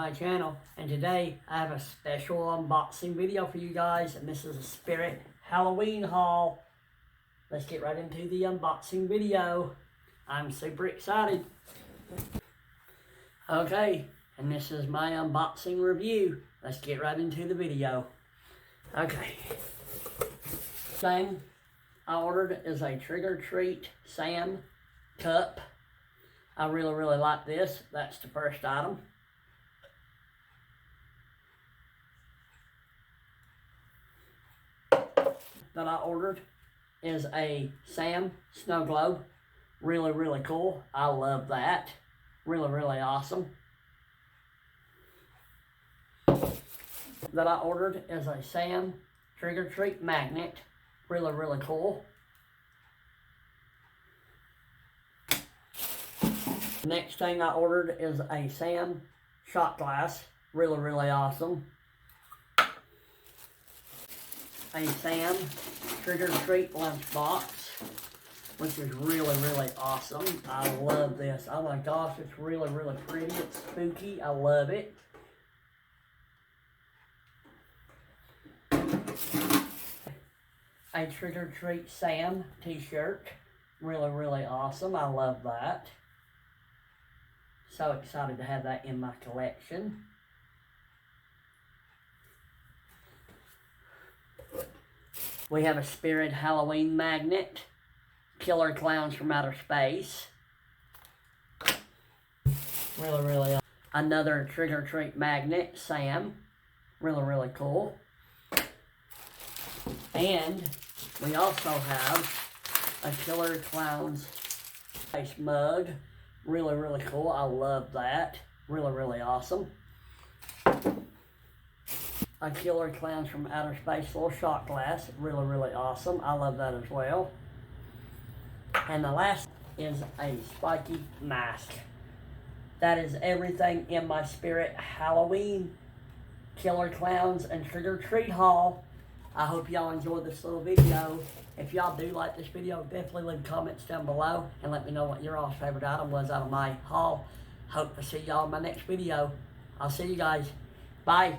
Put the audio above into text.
my channel, and today I have a special unboxing video for you guys, and this is a Spirit Halloween haul. Let's get right into the unboxing video. I'm super excited. Okay, and this is my unboxing review. Let's get right into the video. Okay. Thing I ordered is a Trick or Treat Sam cup. I really like this. That's the first item. That I ordered is a Sam snow globe. Really cool. I love that. Really awesome. That I ordered is a Sam Trick or Treat magnet. Really cool. Next thing I ordered is a Sam shot glass. Really awesome. A Sam Trick or Treat lunchbox, which is really awesome. I love this. Oh my gosh, it's really pretty. It's spooky. I love it. A Trick or Treat Sam t-shirt. Really awesome. I love that. So excited to have that in my collection. We have a Spirit Halloween magnet. Killer Clowns from Outer Space. Really. Another Trick or Treat magnet, Sam. Really cool. And we also have a Killer Clowns face mug. Really cool. I love that. Really awesome. A Killer Clowns from Outer Space little shot glass. Really awesome. I love that as well. And the last is a spiky mask. That is everything in my Spirit Halloween Killer Clowns and Trick or Treat haul. I hope y'all enjoyed this little video. If y'all do like this video, definitely leave comments down below and let me know what your all's favorite item was out of my haul. Hope to see y'all in my next video. I'll see you guys. Bye.